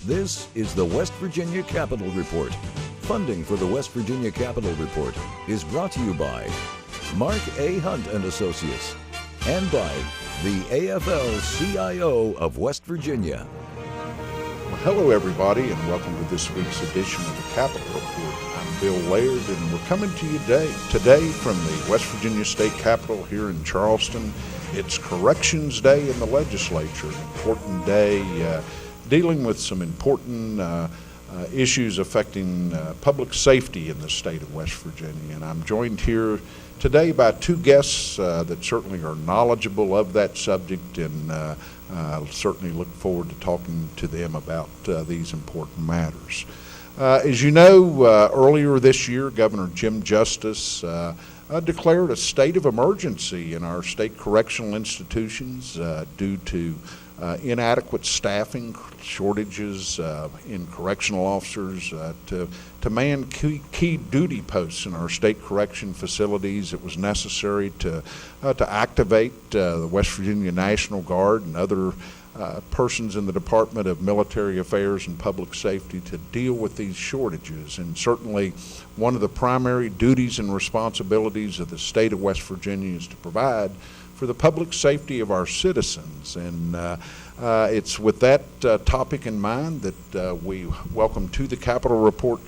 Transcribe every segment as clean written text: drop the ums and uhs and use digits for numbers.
This is the West Virginia Capitol Report. Funding for the West Virginia Capitol Report is brought to you by Mark A. Hunt and Associates and by the AFL-CIO of West Virginia. Well, hello, everybody, and welcome to this week's edition of the Capitol Report. I'm Bill Laird, and we're coming to you today from the West Virginia State Capitol here in Charleston. It's Corrections Day in the Legislature, an important day dealing with some important issues affecting public safety in the state of West Virginia. And I'm joined here today by two guests that certainly are knowledgeable of that subject, and I'll certainly look forward to talking to them about these important matters. As you know, earlier this year, Governor Jim Justice declared a state of emergency in our state correctional institutions due to inadequate staffing, shortages in correctional officers to man key duty posts in our state correction facilities. It was necessary to activate the West Virginia National Guard and other persons in the Department of Military Affairs and Public Safety to deal with these shortages. And certainly one of the primary duties and responsibilities of the state of West Virginia is to provide for the public safety of our citizens. And it's with that topic in mind that we welcome to the Capitol Report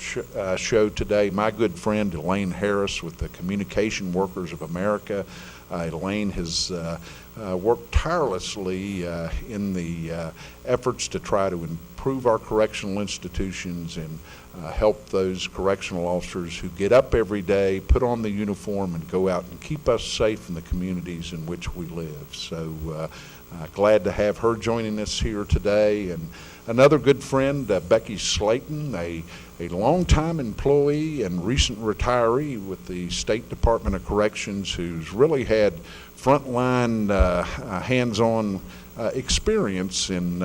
show today my good friend Elaine Harris with the Communication Workers of America. Elaine has worked tirelessly in the efforts to try to improve our correctional institutions and help those correctional officers who get up every day, put on the uniform, and go out and keep us safe in the communities in which we live. So glad to have her joining us here today. And another good friend, Becky Slayton, a longtime employee and recent retiree with the State Department of Corrections, who's really had frontline, hands-on experience in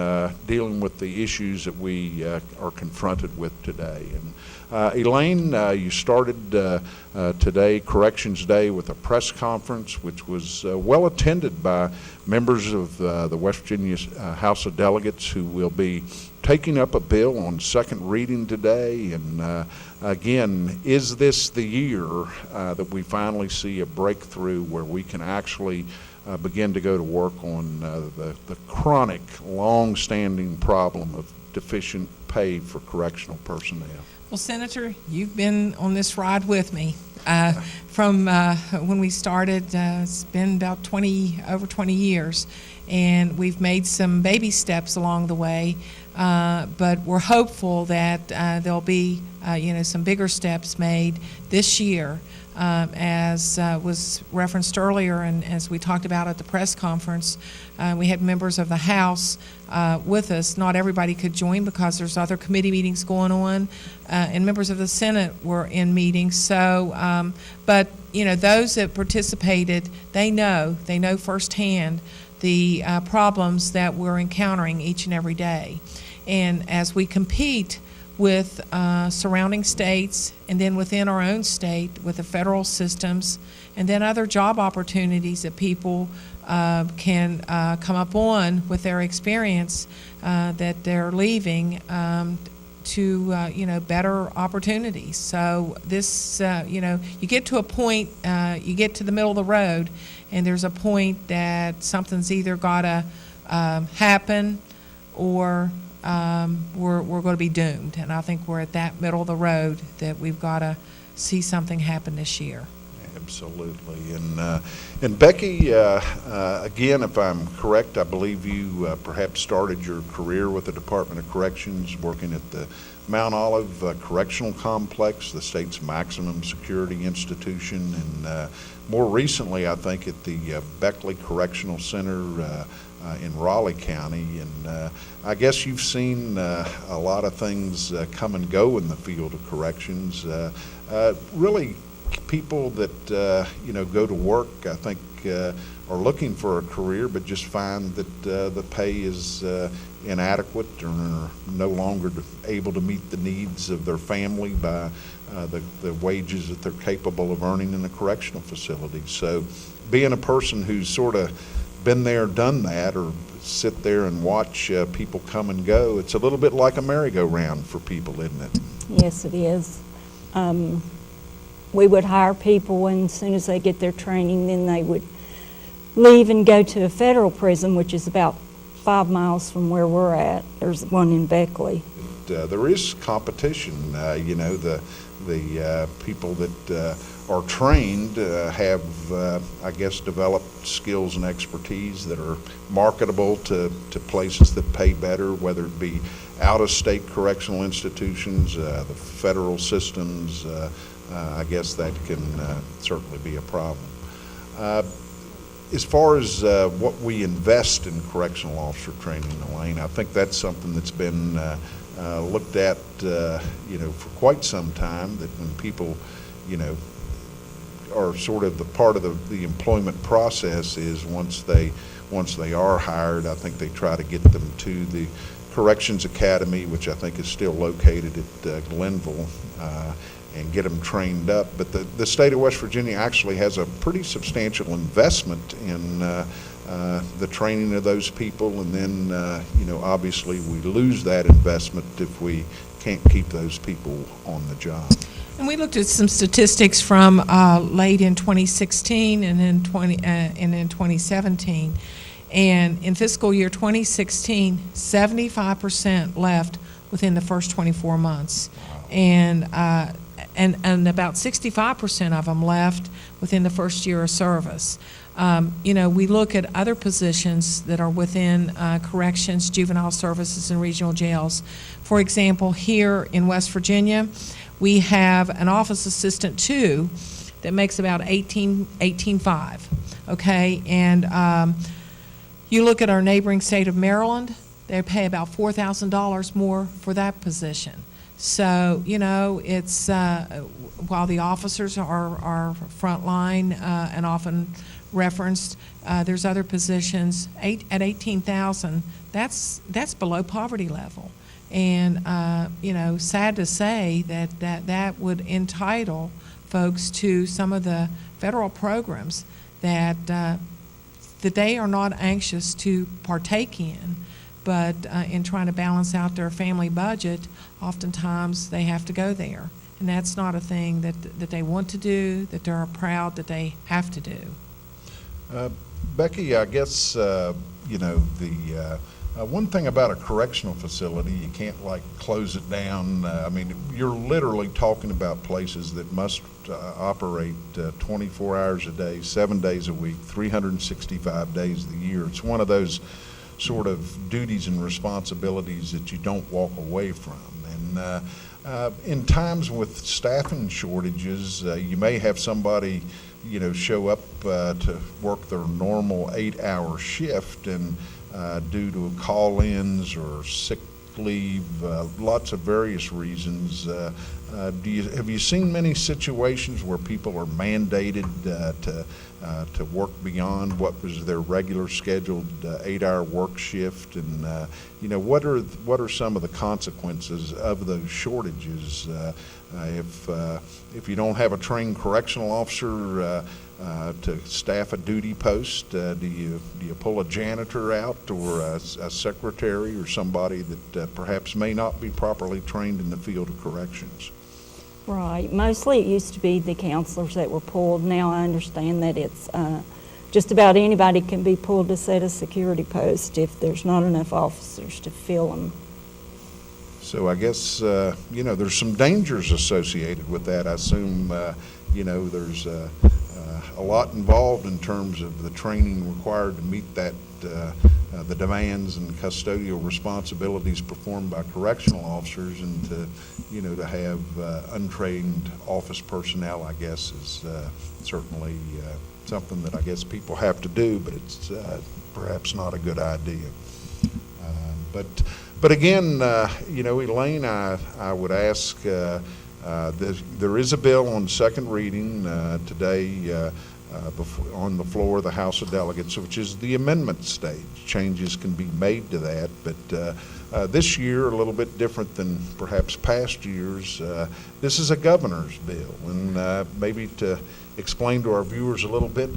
dealing with the issues that we are confronted with today. And Elaine, you started today, Corrections Day, with a press conference which was well attended by members of the West Virginia House of Delegates, who will be taking up a bill on second reading today. And again, is this the year that we finally see a breakthrough where we can actually begin to go to work on the chronic, long-standing problem of deficient pay for correctional personnel? Well, Senator, you've been on this ride with me from when we started. It's been about over 20 years, and we've made some baby steps along the way. But we're hopeful that there'll be some bigger steps made this year. As was referenced earlier, and as we talked about at the press conference, we had members of the House with us. Not everybody could join because there's other committee meetings going on, and members of the Senate were in meetings. So, but those that participated, they know firsthand the problems that we're encountering each and every day. And as we compete with surrounding states, and then within our own state with the federal systems, and then other job opportunities that people can come up on with their experience that they're leaving to better opportunities. So this you get to a point, you get to the middle of the road, and there's a point that something's either got to happen or we're going to be doomed. And I think we're at that middle of the road that we've got to see something happen this year. Absolutely. And Becky, again, if I'm correct, I believe you perhaps started your career with the Department of Corrections working at the Mount Olive Correctional Complex, the state's maximum security institution, and more recently, I think, at the Beckley Correctional Center in Raleigh County. And I guess you've seen a lot of things come and go in the field of corrections. Really, people that go to work, I think, are looking for a career, but just find that the pay is inadequate or are no longer able to meet the needs of their family by the wages that they're capable of earning in a correctional facility. So being a person who's sort of been there, done that, or sit there and watch people come and go. It's a little bit like a merry-go-round for people, isn't it? Yes, it is. We would hire people, and as soon as they get their training, then they would leave and go to a federal prison, which is about 5 miles from where we're at. There's one in Beckley. There is competition. You know, the people that are trained have, I guess, developed skills and expertise that are marketable to places that pay better, whether it be out-of-state correctional institutions, the federal systems. I guess that can certainly be a problem. As far as what we invest in correctional officer training, Elaine, I think that's something that's been looked at, you know, for quite some time, that when people, you know, are sort of the part of the employment process is once they are hired, I think they try to get them to the Corrections Academy, which I think is still located at Glenville, and get them trained up. But the state of West Virginia actually has a pretty substantial investment in the training of those people, and then you know, obviously we lose that investment if we can't keep those people on the job. And we looked at some statistics from late in 2016 and in 2017. And in fiscal year 2016, 75% left within the first 24 months. And about 65% of them left within the first year of service. You know, we look at other positions that are within corrections, juvenile services, and regional jails. For example, here in West Virginia, we have an office assistant 2 that makes about $18,500, okay? And you look at our neighboring state of Maryland, they pay about $4,000 more for that position. So, you know, it's, while the officers are frontline and often referenced, there's other positions at $18,000. That's below poverty level, and you know, sad to say that would entitle folks to some of the federal programs that they are not anxious to partake in, but in trying to balance out their family budget, oftentimes they have to go there, and that's not a thing that they want to do, that they're proud that they have to do. Becky, I guess, you know, the one thing about a correctional facility, you can't like close it down. I mean, you're literally talking about places that must operate 24 hours a day, 7 days a week, 365 days of the year. It's one of those sort of duties and responsibilities that you don't walk away from. And in times with staffing shortages, you may have somebody, you know, show up to work their normal 8-hour shift, and due to call-ins or sick leave, lots of various reasons. Have you seen many situations where people are mandated to work beyond what was their regular scheduled 8-hour work shift? And you know, what are some of the consequences of those shortages? If you don't have a trained correctional officer to staff a duty post, do you pull a janitor out, or a secretary, or somebody that perhaps may not be properly trained in the field of corrections? Right. Mostly it used to be the counselors that were pulled. Now I understand that it's just about anybody can be pulled to set a security post if there's not enough officers to fill them. So I guess, you know, there's some dangers associated with that. I assume, you know, there's a lot involved in terms of the training required to meet that, the demands and custodial responsibilities performed by correctional officers, and to, you know, to have untrained office personnel, I guess, is certainly something that I guess people have to do, but it's perhaps not a good idea. But again, you know, Elaine, I would ask, there is a bill on second reading today on the floor of the House of Delegates, which is the amendment stage. Changes can be made to that, but This year, a little bit different than perhaps past years, this is a governor's bill, and maybe to explain to our viewers a little bit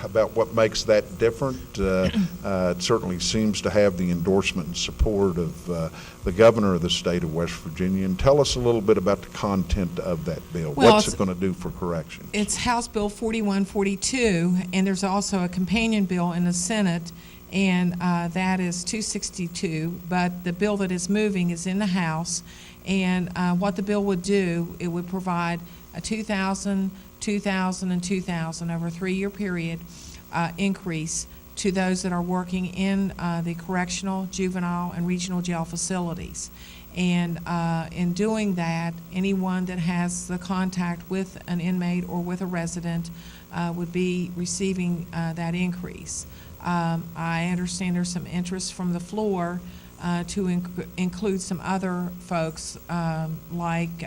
about what makes that different. It certainly seems to have the endorsement and support of the governor of the state of West Virginia. And tell us a little bit about the content of that bill. Well, what's it going to do for corrections? It's House Bill 4142, and there's also a companion bill in the Senate, and that is 262, but the bill that is moving is in the House. And what the bill would do, it would provide a 2,000, 2,000, and 2,000 over a 3-year period increase to those that are working in the correctional, juvenile, and regional jail facilities. And in doing that, anyone that has the contact with an inmate or with a resident would be receiving that increase. I understand there's some interest from the floor to include some other folks like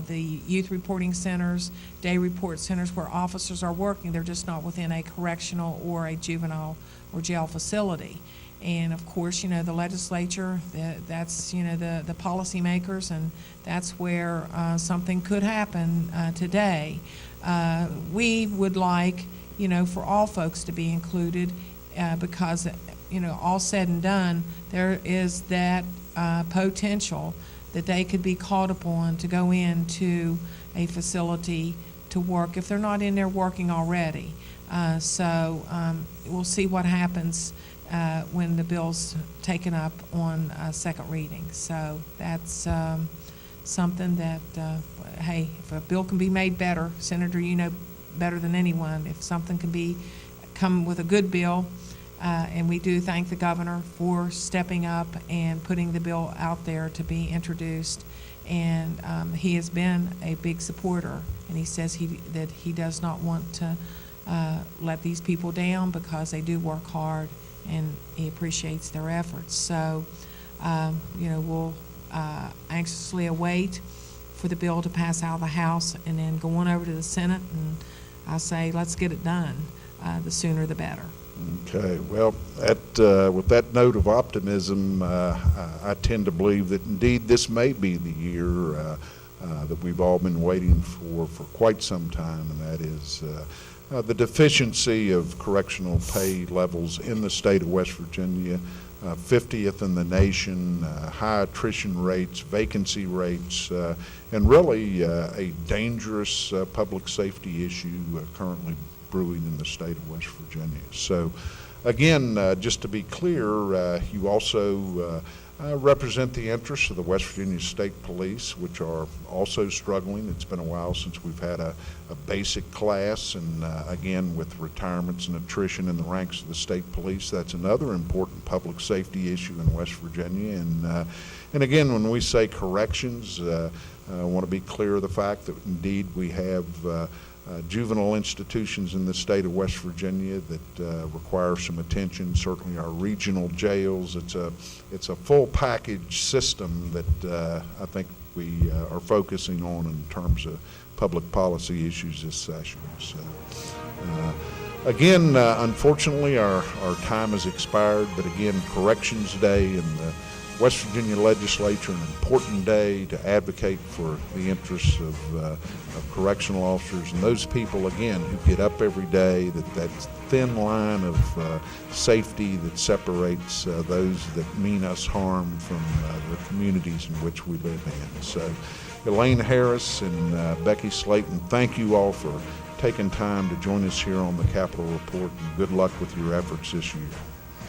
the youth reporting centers, day report centers where officers are working. They're just not within a correctional or a juvenile or jail facility. And of course, you know, the legislature, that's, you know, the policymakers, and that's where something could happen today. We would like, you know, for all folks to be included because, you know, all said and done, there is that potential that they could be called upon to go into a facility to work if they're not in there working already. So we'll see what happens when the bill's taken up on second reading. So that's something that, hey, if a bill can be made better, Senator, you know better than anyone, if something can come with a good bill, and we do thank the governor for stepping up and putting the bill out there to be introduced. And he has been a big supporter, and he says that he does not want to let these people down because they do work hard, and he appreciates their efforts. So, you know, we'll anxiously await for the bill to pass out of the House and then go on over to the Senate, and I say let's get it done. The sooner the better. Okay, well, with that note of optimism, I tend to believe that indeed this may be the year that we've all been waiting for quite some time, and that is the deficiency of correctional pay levels in the state of West Virginia, 50th in the nation, high attrition rates, vacancy rates, and really a dangerous public safety issue currently brewing in the state of West Virginia. So again, just to be clear, you also represent the interests of the West Virginia State Police, which are also struggling. It's been a while since we've had a basic class, and again, with retirements and attrition in the ranks of the state police, that's another important public safety issue in West Virginia. And again, when we say corrections, I want to be clear of the fact that indeed we have juvenile institutions in the state of West Virginia that require some attention. Certainly our regional jails. It's a full package system that I think we are focusing on in terms of public policy issues this session. So, again, unfortunately, our time has expired. But again, Corrections Day and the West Virginia Legislature, an important day to advocate for the interests of correctional officers and those people, again, who get up every day, that thin line of safety that separates those that mean us harm from the communities in which we live in. So, Elaine Harris and Becky Slayton, thank you all for taking time to join us here on the Capitol Report, and good luck with your efforts this year.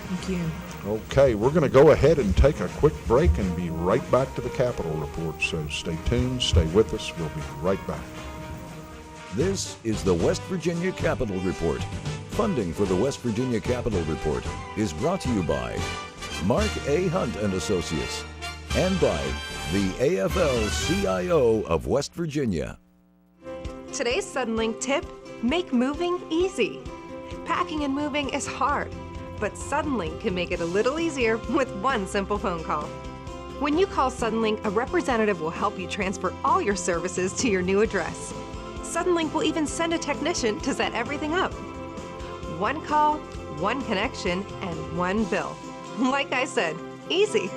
Thank you. Okay, we're going to go ahead and take a quick break and be right back to the Capitol Report. So stay tuned, stay with us. We'll be right back. This is the West Virginia Capitol Report. Funding for the West Virginia Capitol Report is brought to you by Mark A. Hunt and Associates and by the AFL-CIO of West Virginia. Today's Suddenlink tip: make moving easy. Packing and moving is hard, but Suddenlink can make it a little easier with one simple phone call. When you call Suddenlink, a representative will help you transfer all your services to your new address. Suddenlink will even send a technician to set everything up. One call, one connection, and one bill. Like I said, easy.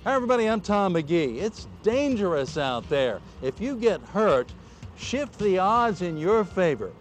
Hi everybody, I'm Tom McGee. It's dangerous out there. If you get hurt, shift the odds in your favor.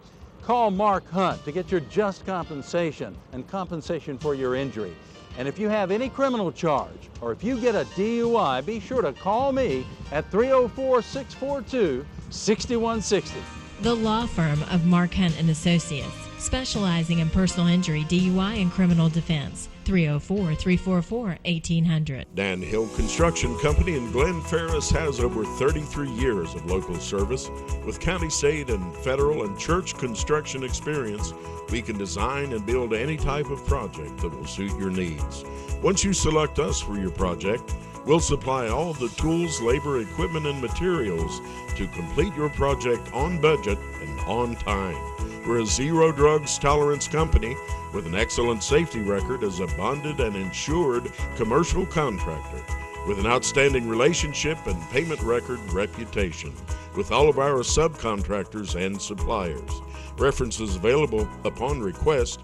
Call Mark Hunt to get your just compensation and compensation for your injury. And if you have any criminal charge or if you get a DUI, be sure to call me at 304-642-6160. The law firm of Mark Hunt and Associates, specializing in personal injury, DUI, and criminal defense. 304-344-1800. Dan Hill Construction Company in Glen Ferris has over 33 years of local service. With county, state, and federal and church construction experience, we can design and build any type of project that will suit your needs. Once you select us for your project, we'll supply all the tools, labor, equipment, and materials to complete your project on budget and on time. We're a zero drugs tolerance company with an excellent safety record as a bonded and insured commercial contractor with an outstanding relationship and payment record reputation with all of our subcontractors and suppliers. References available upon request.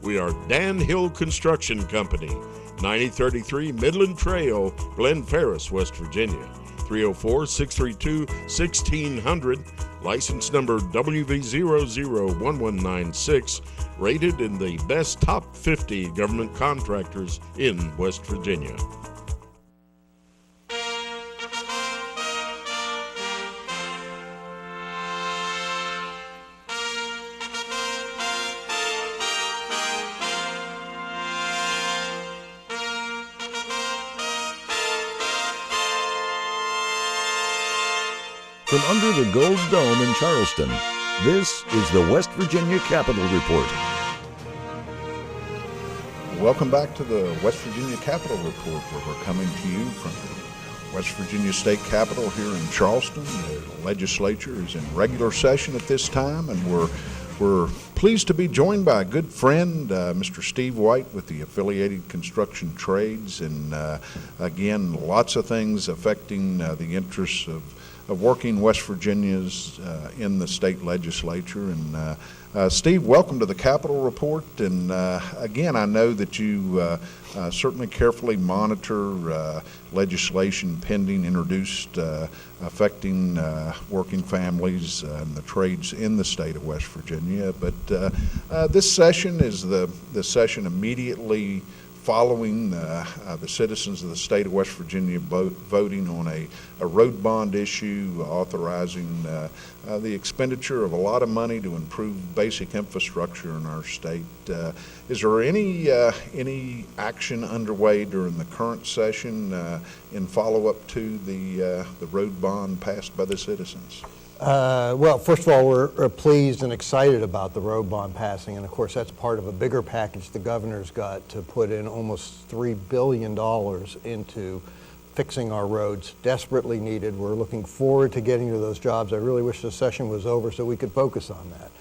We are Dan Hill Construction Company, 9033 Midland Trail, Glen Ferris, West Virginia. 304-632-1600, license number WV001196, rated in the best top 50 government contractors in West Virginia. From under the Gold Dome in Charleston, this is the West Virginia Capitol Report. Welcome back to the West Virginia Capitol Report, where we're coming to you from the West Virginia State Capitol here in Charleston. The Legislature is in regular session at this time, and we're pleased to be joined by a good friend, Mr. Steve White with the Affiliated Construction Trades, and again, lots of things affecting the interests of working West Virginians in the state legislature. And Steve, welcome to the Capitol Report. And again, I know that you certainly carefully monitor legislation pending, introduced, affecting working families and the trades in the state of West Virginia. But this session is the session immediately following the citizens of the state of West Virginia voting on a road bond issue authorizing the expenditure of a lot of money to improve basic infrastructure in our state. Is there any action underway during the current session in follow-up to the road bond passed by the citizens? Well, first of all, we're pleased and excited about the road bond passing, and of course that's part of a bigger package the governor's got to put in almost $3 billion into fixing our roads, desperately needed. We're looking forward to getting to those jobs. I really wish the session was over so we could focus on that.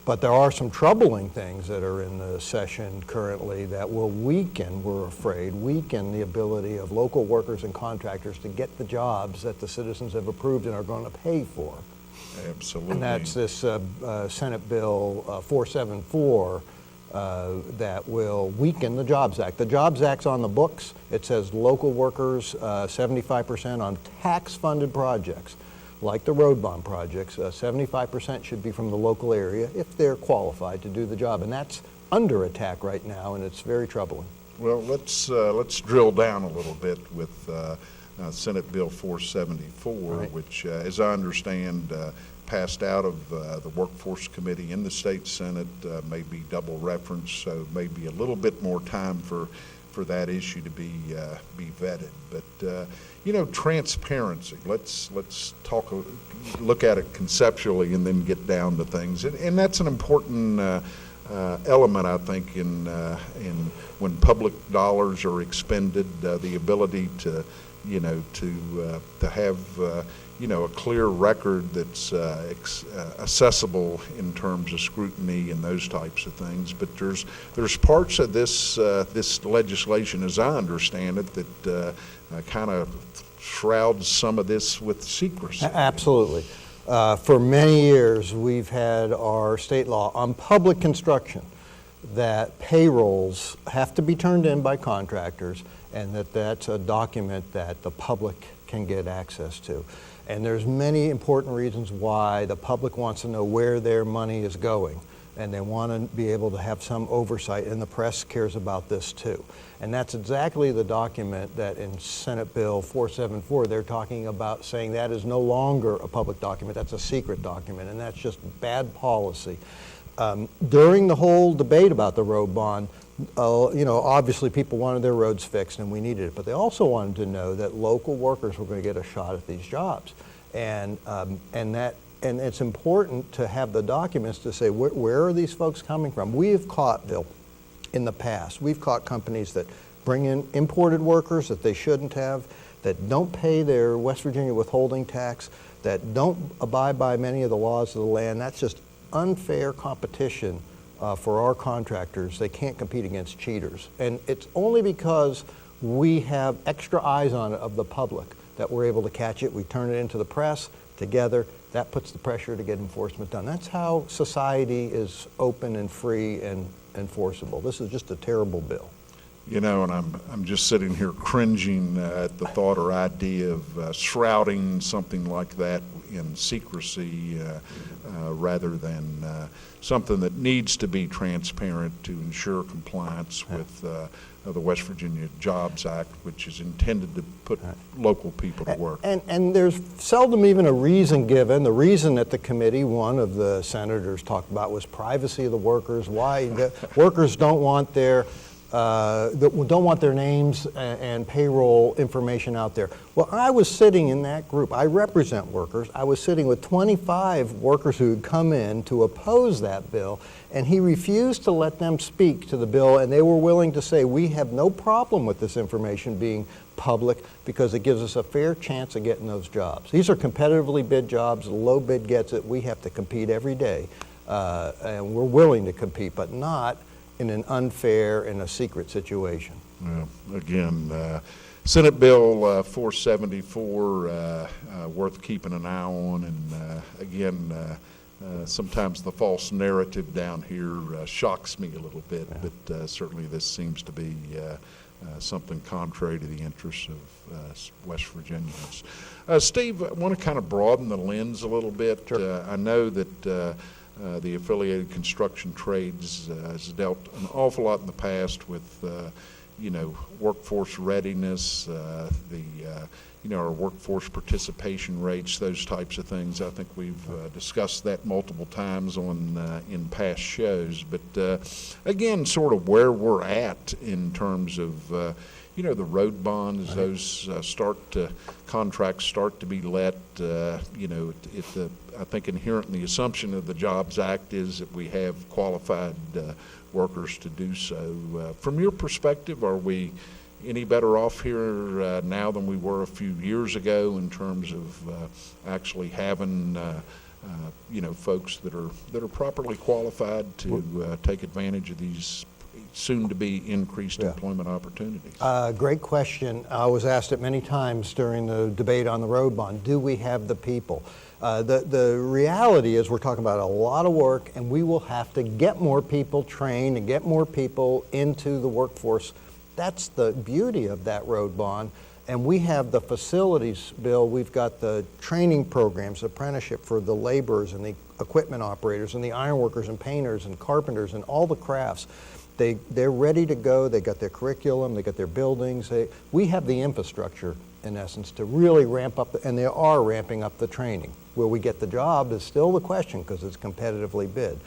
But there are some troubling things that are in the session currently that will weaken, we're afraid, weaken the ability of local workers and contractors to get the jobs that the citizens have approved and are going to pay for. Absolutely. And that's this Senate Bill 474 that will weaken the Jobs Act. The Jobs Act's on the books. It says local workers 75% on tax-funded projects. Like the road bond projects, 75% should be from the local area if they're qualified to do the job, and that's under attack right now, and it's very troubling. Well, let's drill down a little bit with Senate Bill 474, right, which, as I understand, passed out of the Workforce Committee in the State Senate, may be double referenced, so maybe a little bit more time for that issue to be vetted. But you know, transparency. Let's look at it conceptually and then get down to things. And that's an important element, I think, in when public dollars are expended. The ability to have a clear record that's accessible in terms of scrutiny and those types of things. But there's parts of this legislation, as I understand it, that kind of shrouds some of this with secrecy. Absolutely. For many years, we've had our state law on public construction that payrolls have to be turned in by contractors, and that's a document that the public can get access to. And there's many important reasons why the public wants to know where their money is going, and they want to be able to have some oversight, and the press cares about this too. And that's exactly the document that in Senate Bill 474, they're talking about, saying that is no longer a public document, that's a secret document, and that's just bad policy. During the whole debate about the road bond, obviously people wanted their roads fixed and we needed it, but they also wanted to know that local workers were going to get a shot at these jobs. And it's important to have the documents to say, where are these folks coming from? We have caught, Bill, in the past, we've caught companies that bring in imported workers that they shouldn't have, that don't pay their West Virginia withholding tax, that don't abide by many of the laws of the land. That's just unfair competition for our contractors. They can't compete against cheaters. And it's only because we have extra eyes on it of the public that we're able to catch it. We turn it into the press together. That puts the pressure to get enforcement done. That's how society is open and free and enforceable. This is just a terrible bill. And I'm just sitting here cringing at the thought or idea of shrouding something like that in secrecy rather than something that needs to be transparent to ensure compliance with the West Virginia Jobs Act, which is intended to put local people to work. And there's seldom even a reason given. The reason at the committee, one of the senators talked about, was privacy of the workers. Why the workers don't want their names and payroll information out there. Well, I was sitting in that group. I represent workers. I was sitting with 25 workers who had come in to oppose that bill, and he refused to let them speak to the bill, and they were willing to say, we have no problem with this information being public because it gives us a fair chance of getting those jobs. These are competitively bid jobs. The low bid gets it. We have to compete every day, and we're willing to compete, but not in an unfair and a secret situation. Well, again, Senate Bill 474, worth keeping an eye on, and again, sometimes the false narrative down here shocks me a little bit, but certainly this seems to be something contrary to the interests of West Virginians. Steve, I want to kind of broaden the lens a little bit. Sure. I know that the affiliated construction trades has dealt an awful lot in the past with, workforce readiness, our workforce participation rates, those types of things. I think we've discussed that multiple times in past shows. But again, sort of where we're at in terms of the road bonds, those contracts start to be let. I think inherent in the assumption of the Jobs Act is that we have qualified workers to do so. From your perspective, are we any better off here now than we were a few years ago in terms of actually having folks that are properly qualified to take advantage of these soon-to-be increased employment opportunities? Great question. I was asked it many times during the debate on the road bond. Do we have the people? The reality is we're talking about a lot of work, and we will have to get more people trained and get more people into the workforce. That's the beauty of that road bond. And we have the facilities, Bill. We've got the training programs, apprenticeship for the laborers and the equipment operators and the ironworkers and painters and carpenters and all the crafts. They're ready to go. They got their curriculum. They got their buildings. We have the infrastructure, in essence, to really ramp up, and they are ramping up the training. Will we get the job is still the question because it's competitively bid.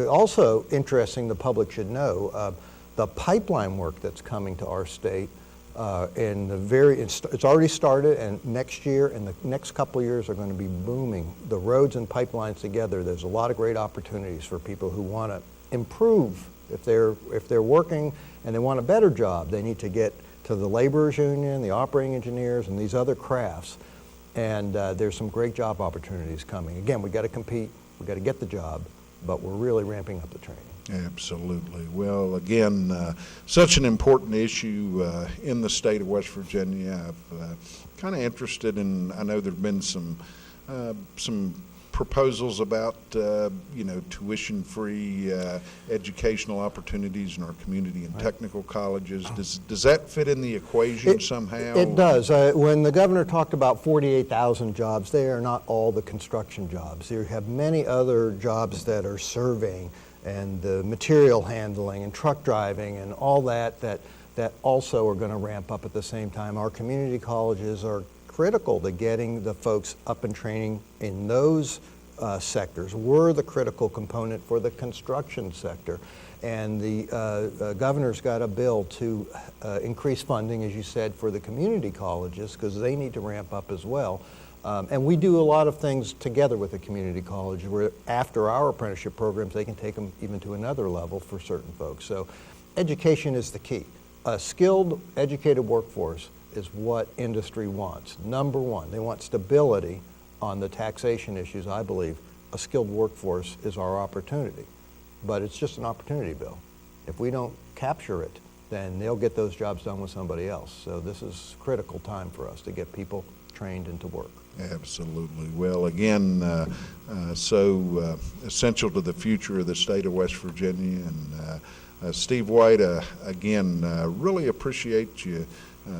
Also interesting, the public should know, the pipeline work that's coming to our state. It's already started, and next year and the next couple of years are going to be booming. The roads and pipelines together, there's a lot of great opportunities for people who want to improve. If they're working and they want a better job, they need to get to the laborers union, the operating engineers, and these other crafts. And there's some great job opportunities coming. Again, we got to compete, we got to get the job, but we're really ramping up the training. Absolutely. Well, again, such an important issue in the state of West Virginia. I'm kind of interested in, I know there have been some proposals about, tuition-free educational opportunities in our community and technical colleges. Does that fit in the equation somehow? It does. When the governor talked about 48,000 jobs, they are not all the construction jobs. You have many other jobs that are surveying and the material handling and truck driving and all that also are going to ramp up at the same time. Our community colleges are critical to getting the folks up and training in those sectors. We're the critical component for the construction sector. And the governor's got a bill to increase funding, as you said, for the community colleges because they need to ramp up as well. And we do a lot of things together with the community college where after our apprenticeship programs, they can take them even to another level for certain folks. So education is the key. A skilled, educated workforce is what industry wants. Number one, they want stability on the taxation issues. I believe a skilled workforce is our opportunity, but it's just an opportunity bill. If we don't capture it, then they'll get those jobs done with somebody else. So this is critical time for us to get people trained into work. Absolutely. Well, again, so essential to the future of the state of West Virginia. And Steve White, again, really appreciate you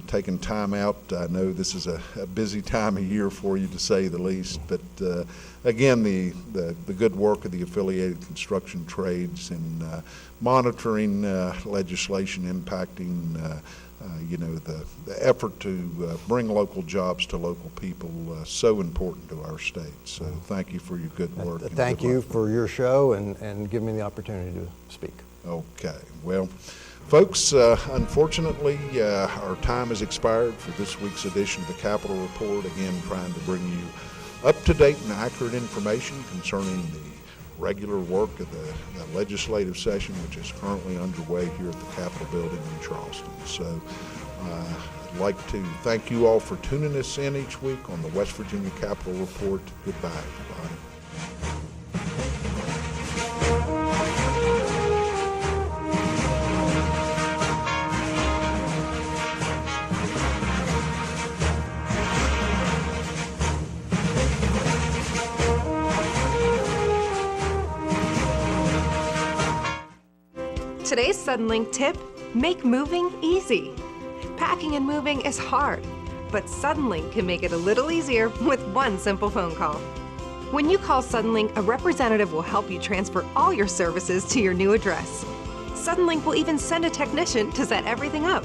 taking time out. I know this is a busy time of year for you, to say the least, but again, the good work of the affiliated construction trades and monitoring legislation impacting the effort to bring local jobs to local people, so important to our state. So thank you for your good work. Thank you for your show and giving me the opportunity to speak. Okay. Well, folks, unfortunately, our time has expired for this week's edition of the Capitol Report. Again, trying to bring you up-to-date and accurate information concerning the regular work of the legislative session, which is currently underway here at the Capitol Building in Charleston. So I'd like to thank you all for tuning us in each week on the West Virginia Capitol Report. Goodbye, everybody. Today's Suddenlink tip, make moving easy. Packing and moving is hard, but Suddenlink can make it a little easier with one simple phone call. When you call Suddenlink, a representative will help you transfer all your services to your new address. Suddenlink will even send a technician to set everything up.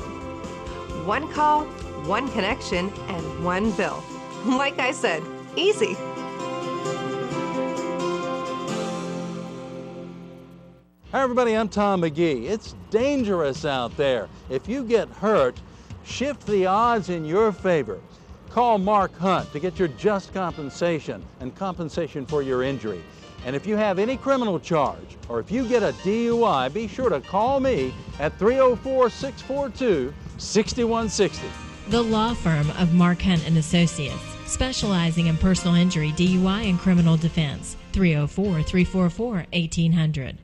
One call, one connection, and one bill. Like I said, easy. Hi everybody, I'm Tom McGee. It's dangerous out there. If you get hurt, shift the odds in your favor. Call Mark Hunt to get your just compensation and compensation for your injury. And if you have any criminal charge or if you get a DUI, be sure to call me at 304-642-6160. The law firm of Mark Hunt and Associates, specializing in personal injury, DUI, and criminal defense. 304-344-1800.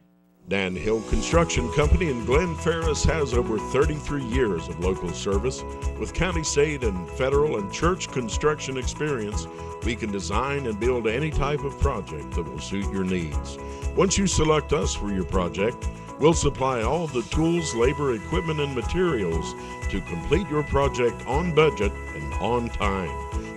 Dan Hill Construction Company in Glen Ferris has over 33 years of local service. With county, state, and federal and church construction experience, we can design and build any type of project that will suit your needs. Once you select us for your project, we'll supply all the tools, labor, equipment, and materials to complete your project on budget and on time.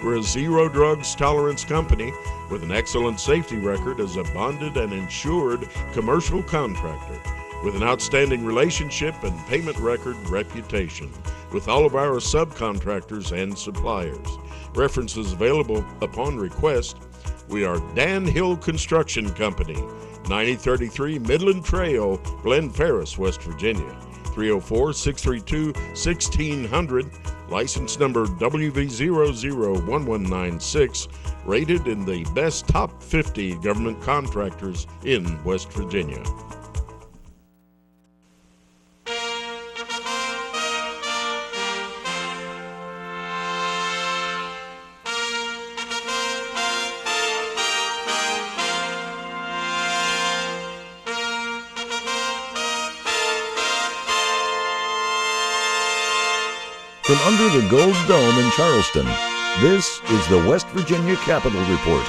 We're a zero drugs tolerance company with an excellent safety record as a bonded and insured commercial contractor, with an outstanding relationship and payment record reputation with all of our subcontractors and suppliers. References available upon request. We are Dan Hill Construction Company, 9033 Midland Trail, Glen Ferris, West Virginia. 304-632-1600, license number WV001196, rated in the best top 50 government contractors in West Virginia. From under the Gold Dome in Charleston, this is the West Virginia Capitol Report.